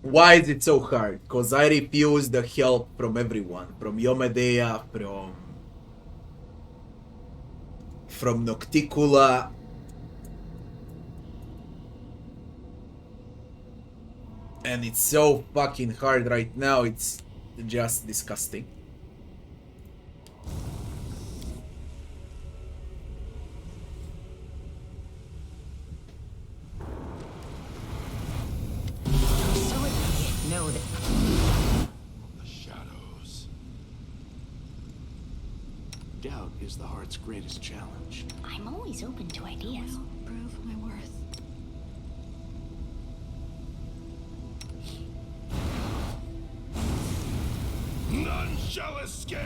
Why is it so hard? Because I refuse the help from everyone. From Yomadeya, from Nocticula. And it's so fucking hard right now, it's just disgusting. The shadows. Doubt is the heart's greatest challenge. I'm always open to ideas. Prove my worth. None shall escape!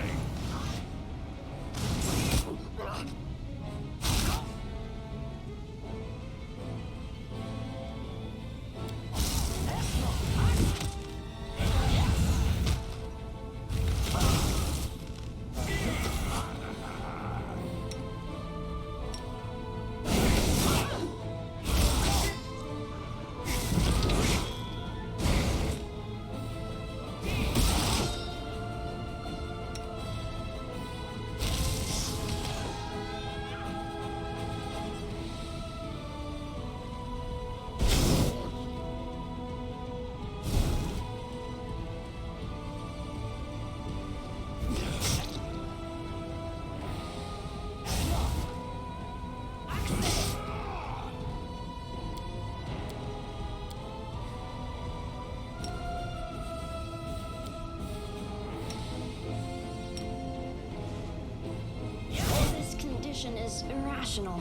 Is irrational.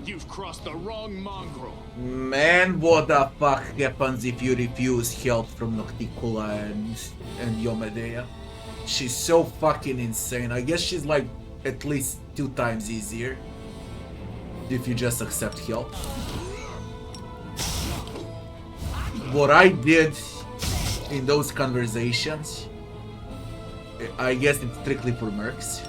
You've crossed the wrong mongrel. Man, what the fuck happens if you refuse help from Nocticula and Yomadeya? She's so fucking insane. I guess she's like at least 2 times easier if you just accept help. What I did in those conversations, I guess it's strictly for mercs.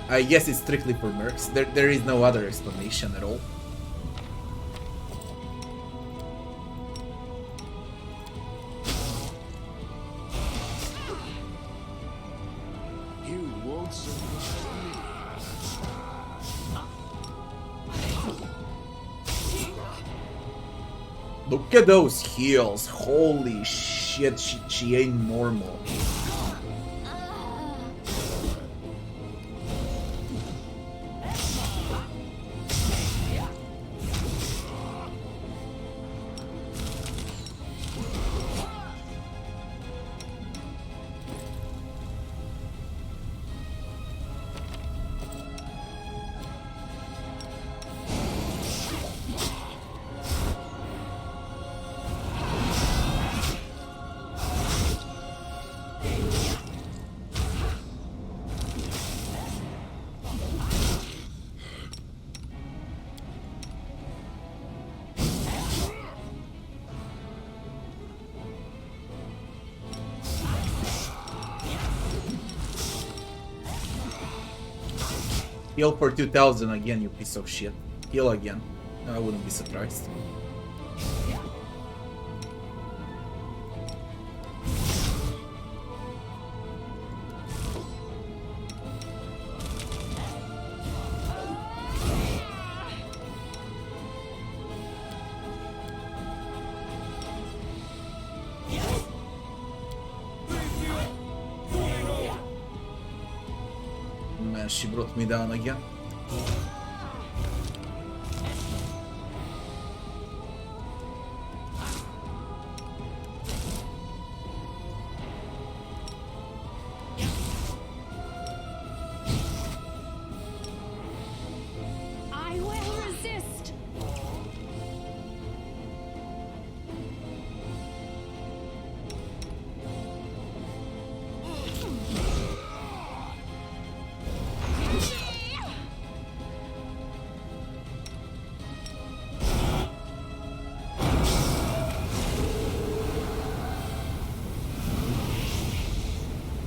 I guess it's strictly for mercs. There is no other explanation at all. You won't survive. Look at those heals. Holy shit, she ain't normal. Heal for 2000 again, you piece of shit. Heal again. I wouldn't be surprised. Man, she brought me down again. I will resist.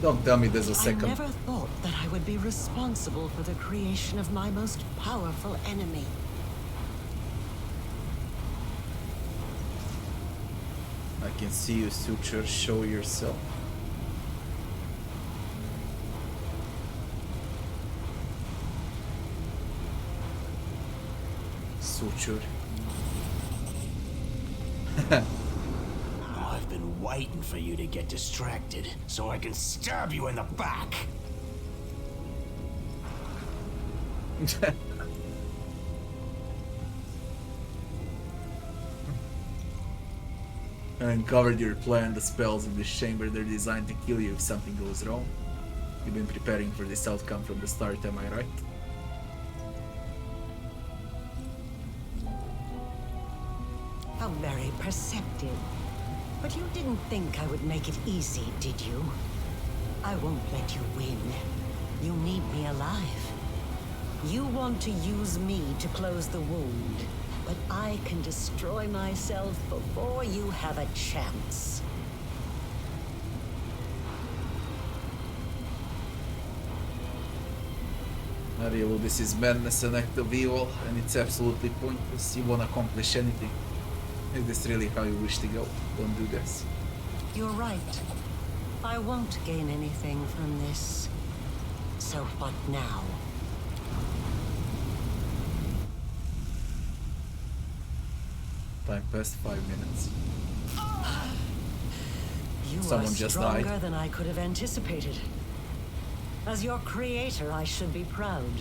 Don't tell me there's a I second. never thought that I would be responsible for the creation of my most powerful enemy. I can see you, Suture. Show yourself. Suture. I've been waiting for you to get distracted so I can stab you in the back. I uncovered your plan. The spells in this chamber, they're designed to kill you if something goes wrong. You've been preparing for this outcome from the start, am I right? How very perceptive. But you didn't think I would make it easy, did you? I won't let you win. You need me alive. You want to use me to close the wound, but I can destroy myself before you have a chance. Arielu, this is madness, an act of evil, and it's absolutely pointless. You won't accomplish anything. Is this really how you wish to go? Don't do this. You're right. I won't gain anything from this. So what now? Time passed 5 minutes. You Someone are just stronger died. than I could have anticipated. As your creator, I should be proud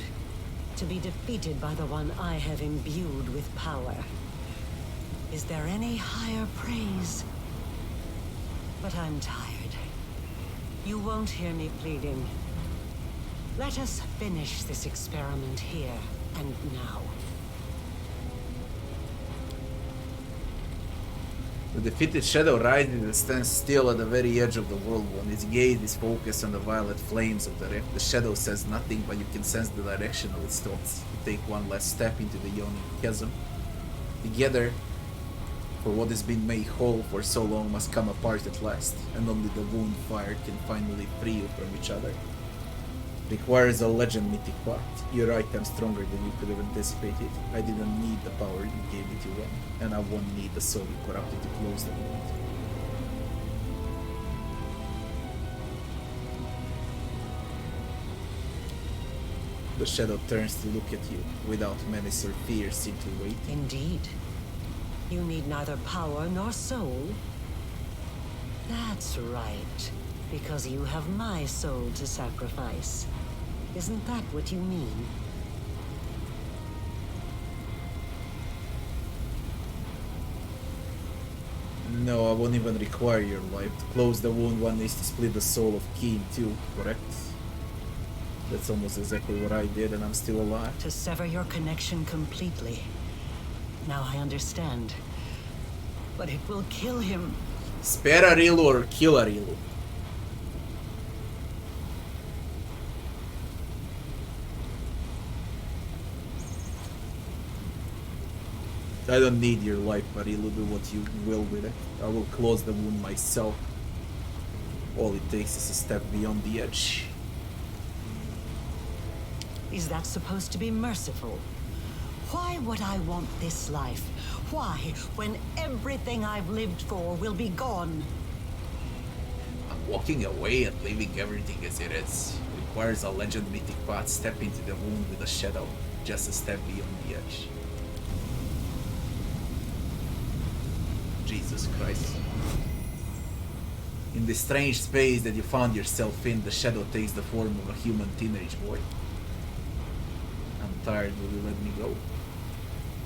to be defeated by the one I have imbued with power. Is there any higher praise? But I'm tired. You won't hear me pleading. Let us finish this experiment here and now. The defeated shadow rises and stands still at the very edge of the Worldwound. Its gaze is focused on the violet flames of the rift. The shadow says nothing, but you can sense the direction of its thoughts. You take one last step into the yawning chasm. Together, for what has been made whole for so long must come apart at last, and only the wound fire can finally free you from each other. Requires a legend, Mythic part. You're right, I'm stronger than you could have anticipated. I didn't need the power you gave me to run, and I won't need the soul you corrupted to close the wound. The shadow turns to look at you, without menace or fear, simply waiting. Indeed. You need neither power nor soul. That's right, because you have my soul to sacrifice. Isn't that what you mean? No, I won't even require your life. To close the wound, one needs to split the soul of Keen too, correct? That's almost exactly what I did, and I'm still alive. To sever your connection completely. Now I understand. But it will kill him. Spare Arilu or kill Arilu. I don't need your life, Arilu. Do what you will with it. I will close the wound myself. All it takes is a step beyond the edge. is that supposed to be merciful? Why would I want this life? Why, when everything I've lived for will be gone? I'm walking away and leaving everything as it is. Requires a legend mythic path. Step into the wound with a shadow, just a step beyond the edge. Jesus Christ. In the strange space that you found yourself in, the shadow takes the form of a human teenage boy. I'm tired, will you let me go?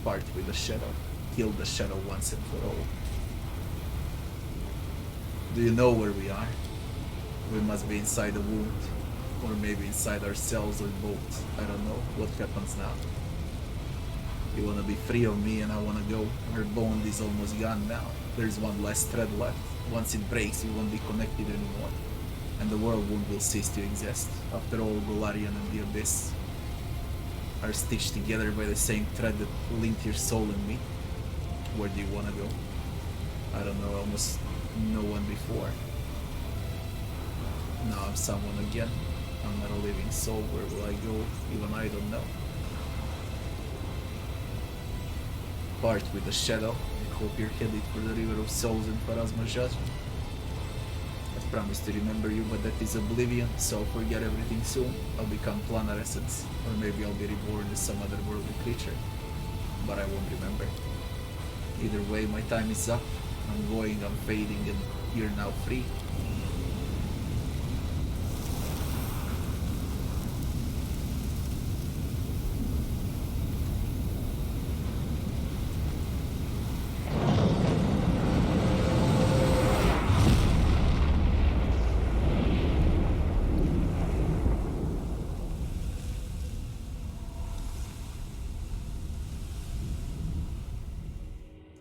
Part with the shadow. Kill the shadow once and for all. Do you know where we are? We must be inside the wound. Or maybe inside ourselves or both. I don't know. What happens now? You wanna be free of me and I wanna go. Our bond is almost gone now. There's one last thread left. Once it breaks, we won't be connected anymore. And the Worldwound will cease to exist. After all, Golarion and the Abyss are stitched together by the same thread that linked your soul and me. Where do you wanna go? I don't know, almost no one before. Now I'm someone again. I'm not a living soul. Where will I go? Even I don't know. Part with the shadow. I hope you're headed for the River of Souls and Pharasma's judgment. I promise to remember you, but that is oblivion, so I'll forget everything soon. I'll become planar essence, or maybe I'll be reborn as some other worldly creature. But I won't remember. Either way, my time is up. I'm going, I'm fading, and you're now free.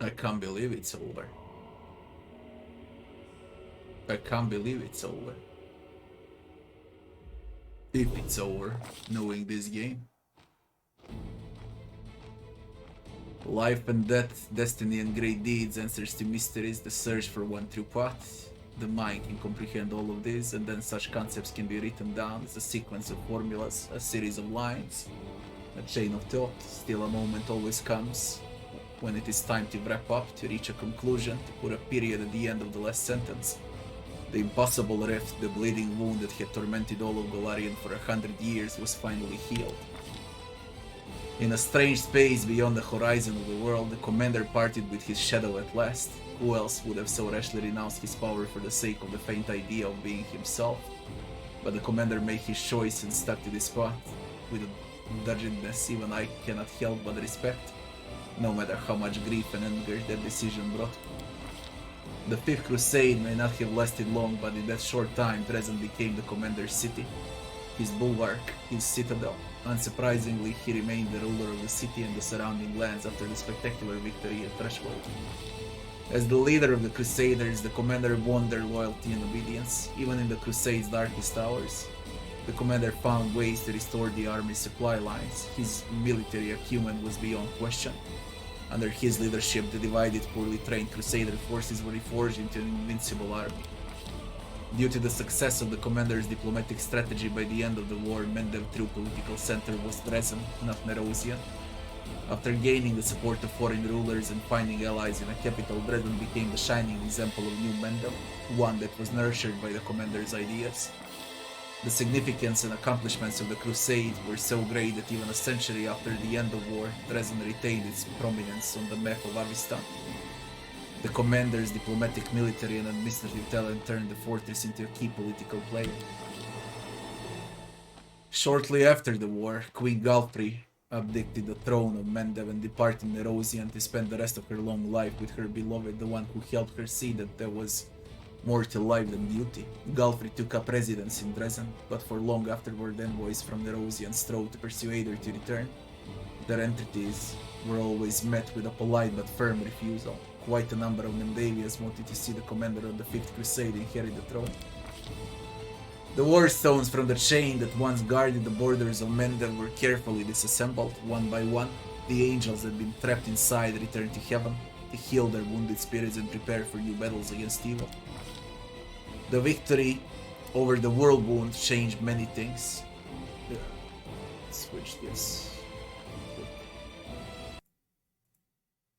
I can't believe it's over. I can't believe it's over. If it's over, knowing this game. Life and death, destiny and great deeds, answers to mysteries, the search for one true path. The mind can comprehend all of this, and then such concepts can be written down as a sequence of formulas, a series of lines, a chain of thought. Still, a moment always comes when it is time to wrap up, to reach a conclusion, to put a period at the end of the last sentence. The impossible rift, the bleeding wound that had tormented all of Golarion for 100 years, was finally healed. In a strange space beyond the horizon of the world, the commander parted with his shadow at last. Who else would have so rashly renounced his power for the sake of the faint idea of being himself? But the commander made his choice and stuck to this path, with a doggedness even I cannot help but respect, no matter how much grief and anger that decision brought. The Fifth Crusade may not have lasted long, but in that short time, Dresden became the commander's city, his bulwark, his citadel. Unsurprisingly, he remained the ruler of the city and the surrounding lands after the spectacular victory at Threshold. As the leader of the Crusaders, the commander won their loyalty and obedience, even in the Crusade's darkest hours. The commander found ways to restore the army's supply lines. His military acumen was beyond question. Under his leadership, the divided, poorly trained Crusader forces were reforged into an invincible army. Due to the success of the commander's diplomatic strategy, by the end of the war, Mendev's true political center was Dresden, not Nerozia. After gaining the support of foreign rulers and finding allies in the capital, Dresden became the shining example of new Mendel, one that was nurtured by the commander's ideas. The significance and accomplishments of the Crusade were so great that even a century after the end of war, Dresden retained its prominence on the map of Avistan. The commander's diplomatic, military and administrative talent turned the fortress into a key political player. Shortly after the war, Queen Galfrey abdicated the throne of Mendev and departed Nerosian to spend the rest of her long life with her beloved, the one who helped her see that there was more to life than beauty. Galfrey took up residence in Dresden, but for long afterward envoys from Nerosian strove to persuade her to return. Their entreaties were always met with a polite but firm refusal. Quite a number of Mendavians wanted to see the commander of the Fifth Crusade inherit the throne. The war stones from the chain that once guarded the borders of Mendev were carefully disassembled, one by one. The angels that had been trapped inside returned to heaven to heal their wounded spirits and prepare for new battles against evil. The victory over the Worldwound changed many things. Switch this.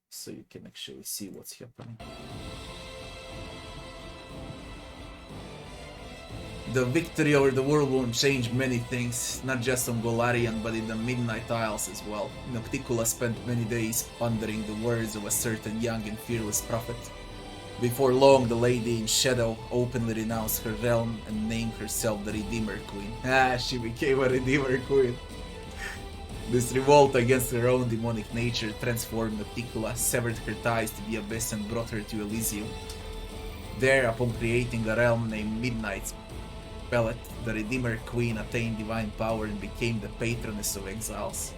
So you can actually see what's happening. The victory over the Worldwound changed many things, not just on Golarion but in the Midnight Isles as well. Nocticula spent many days pondering the words of a certain young and fearless prophet. Before long, the Lady in Shadow openly renounced her realm and named herself the Redeemer Queen. She became a Redeemer Queen. This revolt against her own demonic nature transformed Nocticula, severed her ties to the Abyss and brought her to Elysium. There, upon creating a realm named Midnight's Pellet, the Redeemer Queen attained divine power and became the patroness of exiles.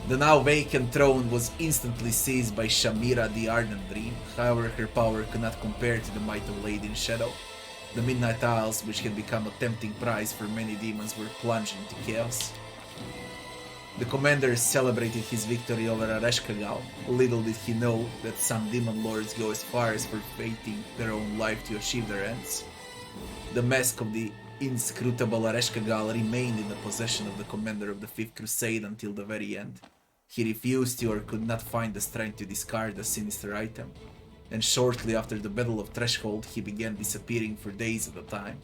The now vacant throne was instantly seized by Shamira the Ardent Dream, however her power could not compare to the might of Lady in Shadow. The Midnight Isles, which had become a tempting prize for many demons, were plunged into chaos. The commander celebrated his victory over Areshkagal. Little did he know that some demon lords go as far as forfeiting their own life to achieve their ends. The mask of the inscrutable Areshkagal remained in the possession of the commander of the Fifth Crusade until the very end. He refused to or could not find the strength to discard the sinister item, and shortly after the Battle of Threshold he began disappearing for days at a time,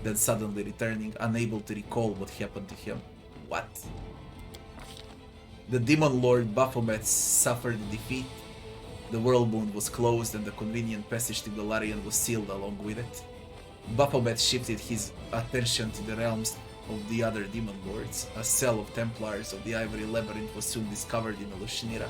then suddenly returning, unable to recall what happened to him. What? The demon lord Baphomet suffered defeat. The Worldwound was closed and the convenient passage to Golarion was sealed along with it. Baphomet shifted his attention to the realms of the other demon lords. A cell of Templars of the Ivory Labyrinth was soon discovered in Alushnira.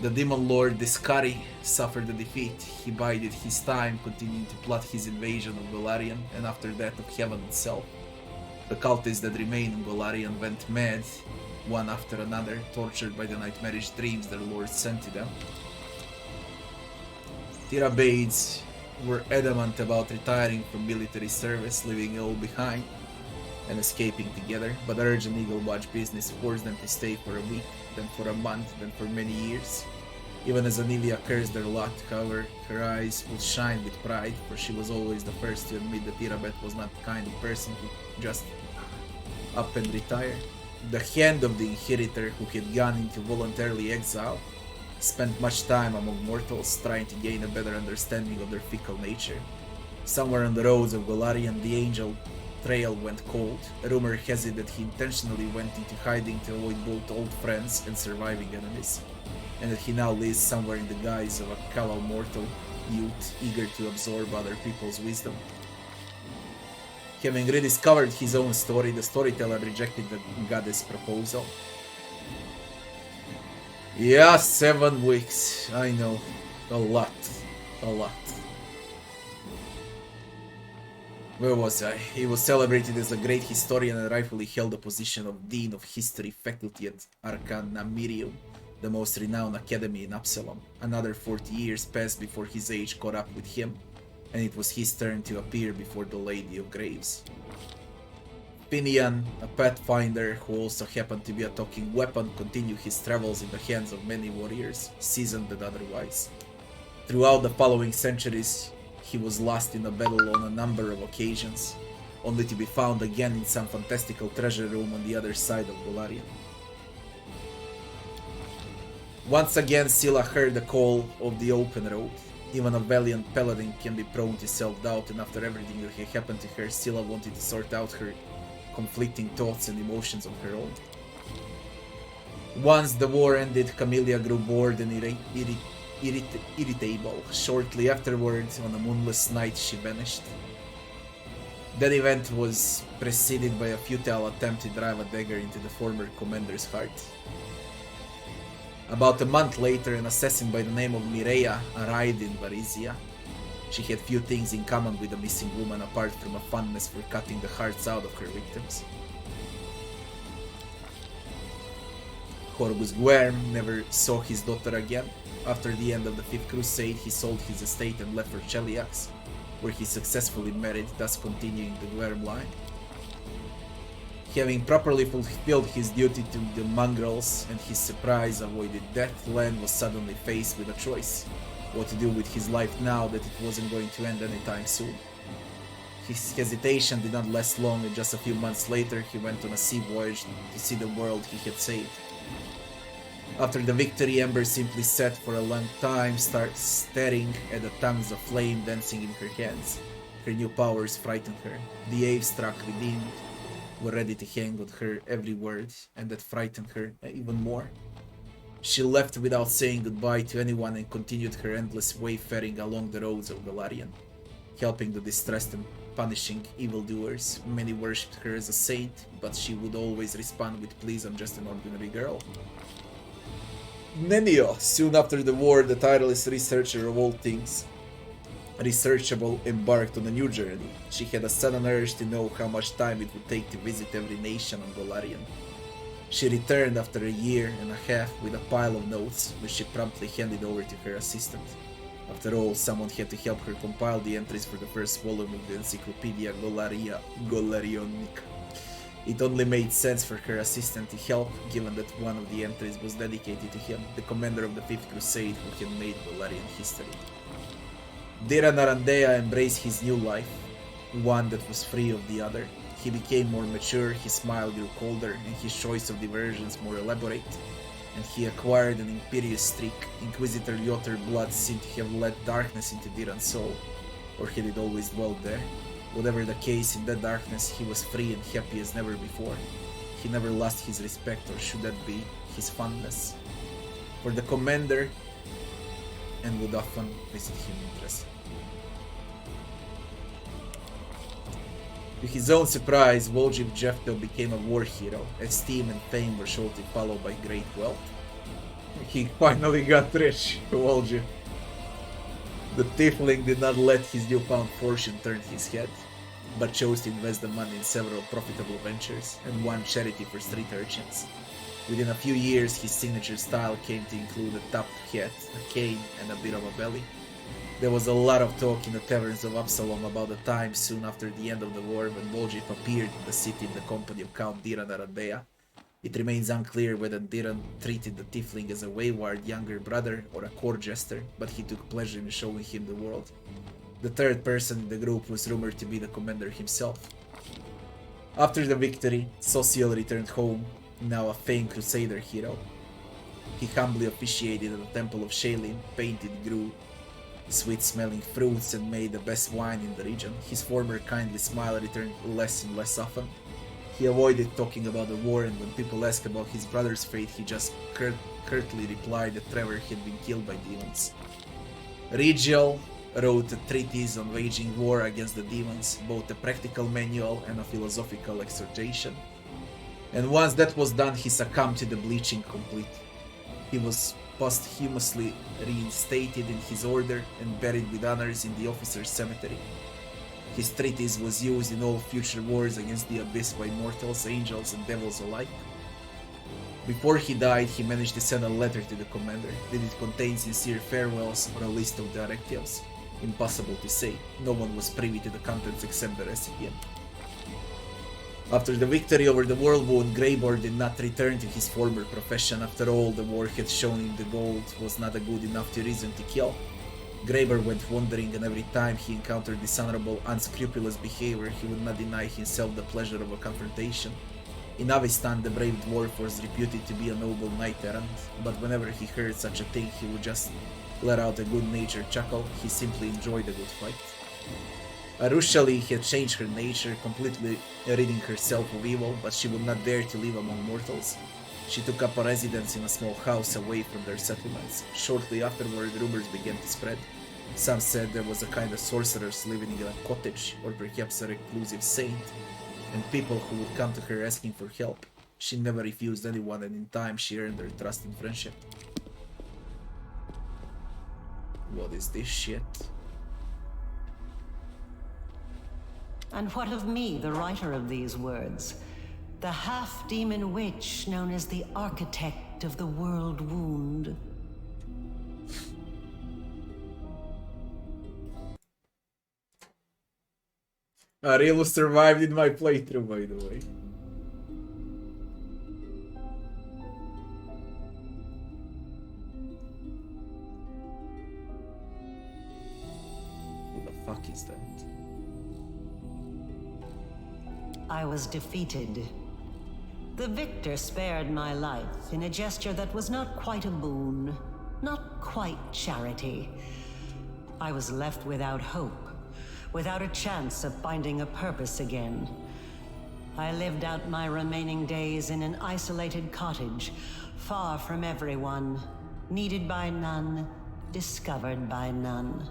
The demon lord Discari suffered a defeat. He bided his time, continuing to plot his invasion of Golarion, and after that of Heaven itself. The cultists that remained in Golarion went mad, one after another, tortured by the nightmarish dreams their lord sent to them. Tirabades were adamant about retiring from military service, leaving it all behind and escaping together, but Urge and Eaglewatch business forced them to stay for a week, then for a month, then for many years. Even as Anivia cursed their lot, however, her eyes would shine with pride, for she was always the first to admit that Tirabet was not the kind of person who just up and retire. The hand of the inheritor, who had gone into voluntary exile, spent much time among mortals, trying to gain a better understanding of their fickle nature. Somewhere on the roads of Golarion, the angel trail went cold. A rumor has it that he intentionally went into hiding to avoid both old friends and surviving enemies, and that he now lives somewhere in the guise of a callow mortal youth eager to absorb other people's wisdom. Having rediscovered his own story, the storyteller rejected the goddess' proposal. Yeah, 7 weeks. I know. A lot. Where was I? He was celebrated as a great historian and rightfully held the position of Dean of History faculty at Arcanamirium, the most renowned academy in Absalom. Another 40 years passed before his age caught up with him, and it was his turn to appear before the Lady of Graves. Finian, a Pathfinder who also happened to be a talking weapon, continued his travels in the hands of many warriors, seasoned and otherwise. Throughout the following centuries, he was lost in a battle on a number of occasions, only to be found again in some fantastical treasure room on the other side of Golarion. Once again, Scylla heard the call of the open road. Even a valiant paladin can be prone to self-doubt, and after everything that had happened to her, Scylla wanted to sort out her conflicting thoughts and emotions on her own. Once the war ended, Camellia grew bored and irritable. Shortly afterwards, on a moonless night, she vanished. That event was preceded by a futile attempt to drive a dagger into the former commander's heart. About a month later, an assassin by the name of Mireia arrived in Varisia. She had few things in common with the missing woman apart from a fondness for cutting the hearts out of her victims. Horgus Guerm never saw his daughter again. After the end of the Fifth Crusade, he sold his estate and left for Cheliax, where he successfully married, thus continuing the Guerm line. Having properly fulfilled his duty to the mongrels and his surprise avoided death, Len was suddenly faced with a choice: what to do with his life now that it wasn't going to end anytime soon. His hesitation did not last long, and just a few months later he went on a sea voyage to see the world he had saved. After the victory, Ember simply sat for a long time, staring at the tongues of flame dancing in her hands. Her new powers frightened her. The awe struck within were ready to hang on her every word, and that frightened her even more. She left without saying goodbye to anyone and continued her endless wayfaring along the roads of Golarion, helping the distressed and punishing evildoers. Many worshipped her as a saint, but she would always respond with, "Please, I'm just an ordinary girl." Nenio, soon after the war, the tireless researcher of all things researchable, embarked on a new journey. She had a sudden urge to know how much time it would take to visit every nation on Golarion. She returned after a year and a half with a pile of notes, which she promptly handed over to her assistant. After all, someone had to help her compile the entries for the first volume of the Encyclopedia Golarionic. It only made sense for her assistant to help, given that one of the entries was dedicated to him, the commander of the Fifth Crusade who had made Golarion history. Dira Narandea embraced his new life, one that was free of the other. He became more mature, his smile grew colder, and his choice of diversions more elaborate, and he acquired an imperious streak. Inquisitor WotR blood seemed to have let darkness into Diran's soul, or had it always dwelled there? Whatever the case, in that darkness he was free and happy as never before. He never lost his respect, or should that be, his fondness for the commander, and would often visit him in person. To his own surprise, Woljib Jefto became a war hero, as steam and fame were shortly followed by great wealth. He finally got rich, Woljib. The tiefling did not let his newfound fortune turn his head, but chose to invest the money in several profitable ventures and one charity for street urchins. Within a few years, his signature style came to include a top hat, a cane, and a bit of a belly. There was a lot of talk in the taverns of Absalom about the time soon after the end of the war when Woljib appeared in the city in the company of Count Dira Narandea. It remains unclear whether Diran treated the tiefling as a wayward younger brother or a court jester, but he took pleasure in showing him the world. The third person in the group was rumored to be the commander himself. After the victory, Sociel returned home, now a famed crusader hero. He humbly officiated at the temple of Shailin, painted, grew sweet-smelling fruits, and made the best wine in the region. His former kindly smile returned less and less often. He avoided talking about the war, and when people asked about his brother's fate, he just curtly replied that Trevor had been killed by demons. Regiel wrote a treatise on waging war against the demons, both a practical manual and a philosophical exhortation. And once that was done, he succumbed to the bleaching complete. He was posthumously reinstated in his order and buried with honors in the officers' cemetery. His treatise was used in all future wars against the Abyss by mortals, angels, and devils alike. Before he died, he managed to send a letter to the commander. Did it contain sincere farewells or a list of directives? Impossible to say. No one was privy to the contents except the recipient. After the victory over the Worldwound, Greybor did not return to his former profession. After all, the war had shown him the gold was not a good enough reason to kill. Greybor went wandering, and every time he encountered dishonorable, unscrupulous behavior, he would not deny himself the pleasure of a confrontation. In Avistan, the brave dwarf was reputed to be a noble knight-errant, but whenever he heard such a thing, he would just let out a good-natured chuckle. He simply enjoyed a good fight. Arushali had changed her nature, completely ridding herself of evil, but she would not dare to live among mortals. She took up a residence in a small house away from their settlements. Shortly afterward, rumors began to spread. Some said there was a kind of sorceress living in a cottage, or perhaps a reclusive saint, and people who would come to her asking for help. She never refused anyone, and in time she earned their trust and friendship. What is this shit? And what of me, the writer of these words? The half-demon witch known as the architect of the Worldwound. Areelu survived in my playthrough, by the way. Who the fuck is that? I was defeated. The victor spared my life in a gesture that was not quite a boon, not quite charity. I was left without hope, without a chance of finding a purpose again. I lived out my remaining days in an isolated cottage, far from everyone, needed by none, discovered by none.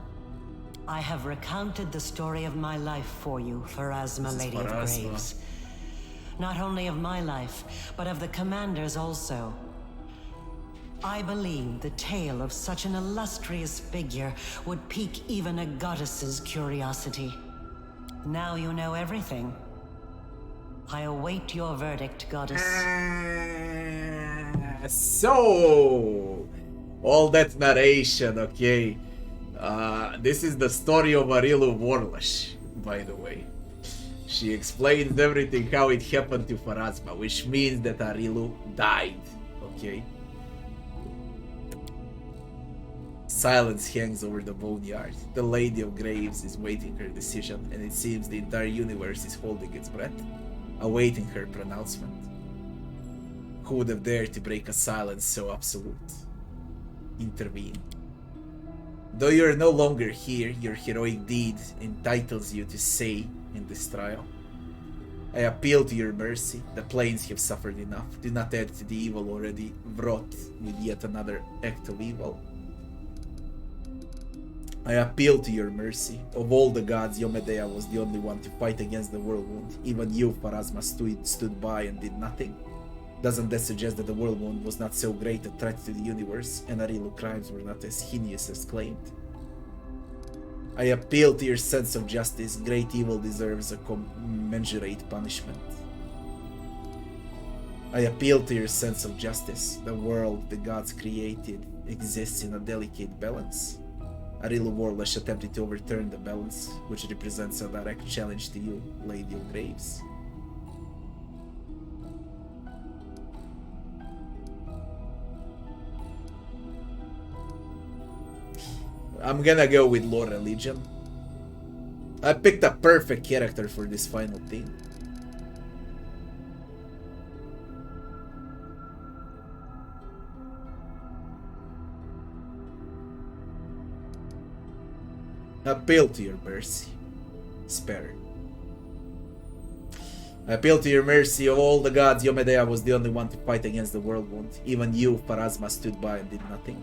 I have recounted the story of my life for you, Pharasma, Lady of Graves. Not only of my life, but of the Commander's also. I believe the tale of such an illustrious figure would pique even a goddess's curiosity. Now you know everything. I await your verdict, goddess. So, all that narration, okay. This is the story of Areelu Vorlesh, by the way. She explains everything how it happened to Pharasma, which means that Arilu died, okay? Silence hangs over the boneyard. The Lady of Graves is waiting her decision, and it seems the entire universe is holding its breath, awaiting her pronouncement. Who would have dared to break a silence so absolute? Intervene. Though you are no longer here, your heroic deed entitles you to say in this trial. I appeal to your mercy. The plains have suffered enough. Do not add to the evil already wrought with yet another act of evil. I appeal to your mercy. Of all the gods, Yomadeya was the only one to fight against the Worldwound. Even you, Pharasma, stood by and did nothing. Doesn't that suggest that the Worldwound was not so great a threat to the universe, and Arilu crimes were not as heinous as claimed? I appeal to your sense of justice. Great evil deserves a commensurate punishment. I appeal to your sense of justice. The world the gods created exists in a delicate balance. Areelu Vorlesh attempted to overturn the balance, which represents a direct challenge to you, Lady of Graves. I'm gonna go with Lore Religion. I picked a perfect character for this final thing. Appeal to your mercy. Spare. I appeal to your mercy. Of all the gods, Yomadeya was the only one to fight against the Worldwound. Even you, Pharasma, stood by and did nothing.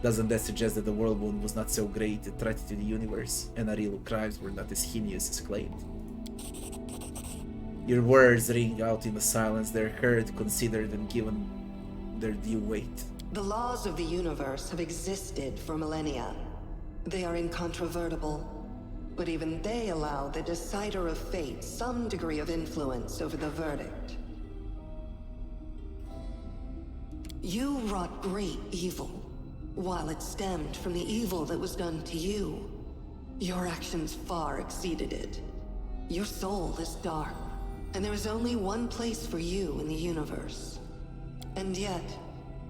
Doesn't that suggest that the Worldwound was not so great a threat to the universe, and Arilu crimes were not as heinous as claimed? Your words ring out in the silence. They're heard, considered, and given their due weight. The laws of the universe have existed for millennia. They are incontrovertible, but even they allow the decider of fate some degree of influence over the verdict. You wrought great evil, while it stemmed from the evil that was done to you. Your actions far exceeded it. Your soul is dark, and there is only one place for you in the universe. And yet,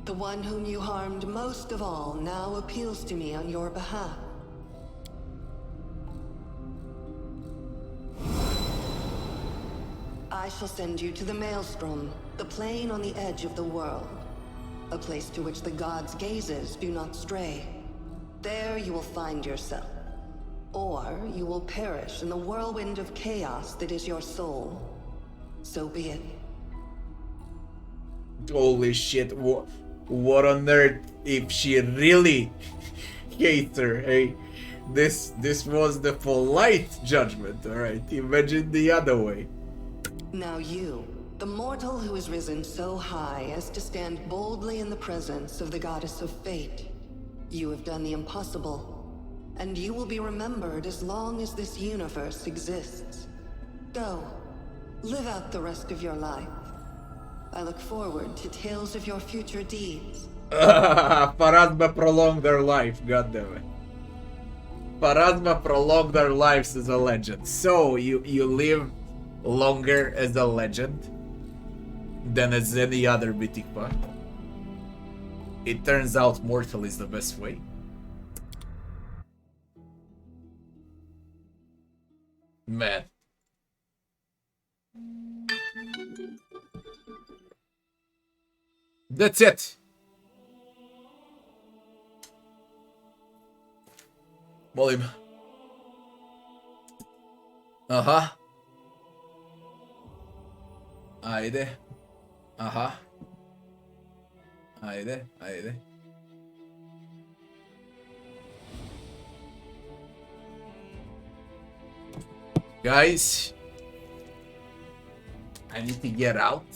the one whom you harmed most of all now appeals to me on your behalf. I shall send you to the Maelstrom, the plane on the edge of the world. A place to which the gods' gazes do not stray. There you will find yourself. Or you will perish in the whirlwind of chaos that is your soul. So be it. Holy shit, what on earth if she really hates her, hey? This was the polite judgment, alright? Imagine the other way. Now you, the mortal who has risen so high as to stand boldly in the presence of the goddess of fate. You have done the impossible, and you will be remembered as long as this universe exists. Go, live out the rest of your life. I look forward to tales of your future deeds. Pharasma prolonged their life, goddammit. Pharasma prolonged their lives as a legend. So, you live longer as a legend than as any other mythic path. It turns out mortal is the best way. Man. That's it. Molim. Aha. Ajde. Aha. Ajde, ajde. Guys, I need to get out.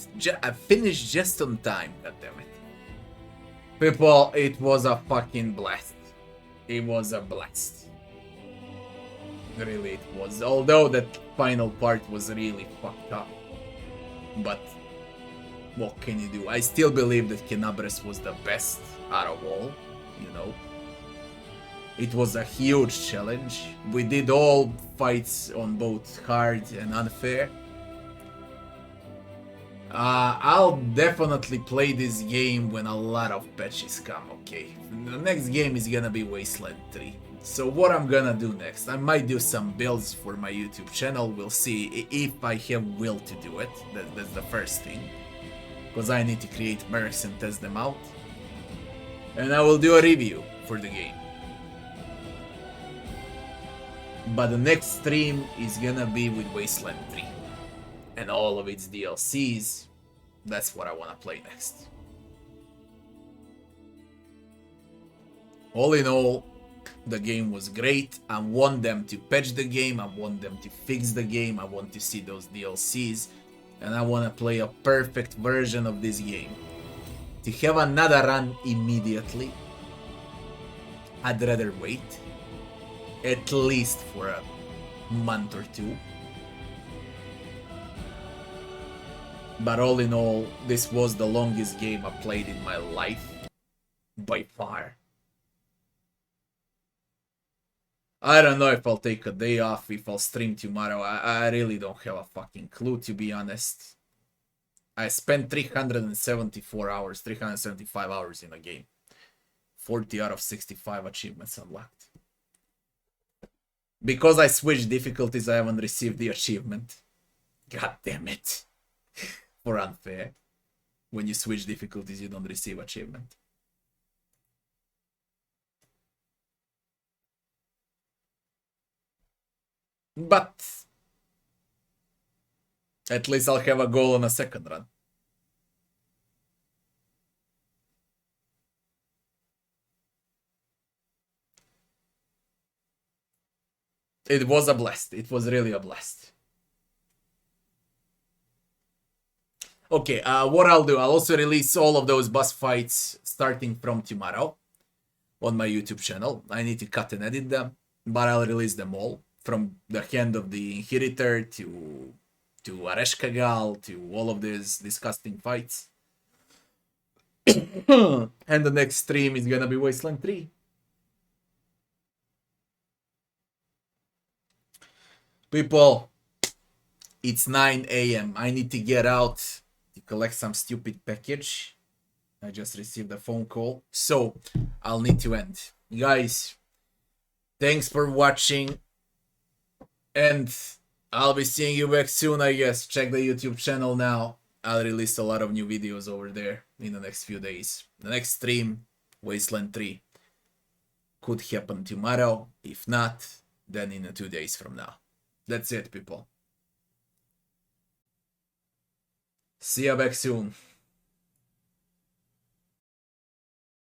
I finished just on time, goddammit. People, it was a fucking blast. It was a blast. Really, it was. Although that final part was really fucked up. But what can you do? I still believe that Kenabres was the best out of all, you know. It was a huge challenge. We did all fights on both hard and unfair. I'll definitely play this game when a lot of patches come, okay? The next game is gonna be Wasteland 3. So what I'm gonna do next, I might do some builds for my YouTube channel. We'll see if I have will to do it. That's the first thing. Because I need to create mercs and test them out. And I will do a review for the game. But the next stream is gonna be with Wasteland 3. And all of its DLCs. That's what I wanna play next. All in all, the game was great. I want them to patch the game. I want them to fix the game. I want to see those DLCs. And I want to play a perfect version of this game. To have another run immediately, I'd rather wait. At least for a month or two. But all in all, this was the longest game I played in my life. By far. I don't know if I'll take a day off, if I'll stream tomorrow. I really don't have a fucking clue, to be honest. I spent 374 hours, 375 hours in a game. 40 out of 65 achievements unlocked. Because I switched difficulties, I haven't received the achievement. God damn it. For unfair. When you switch difficulties, you don't receive achievement. But at least I'll have a goal on a second run. It was a blast. It was really a blast. Okay, what I'll do, I'll also release all of those boss fights starting from tomorrow on my YouTube channel. I need to cut and edit them, but I'll release them all. From the hand of the Inheritor to Areshkagal to all of these disgusting fights. And the next stream is gonna be Wasteland 3. People, it's 9 AM. I need to get out to collect some stupid package. I just received a phone call. So, I'll need to end. Guys, thanks for watching. And I'll be seeing you back soon, I guess. Check the YouTube channel now. I'll release a lot of new videos over there in the next few days. The next stream, Wasteland 3. Could happen tomorrow. If not, then in 2 days from now. That's it, people. See you back soon.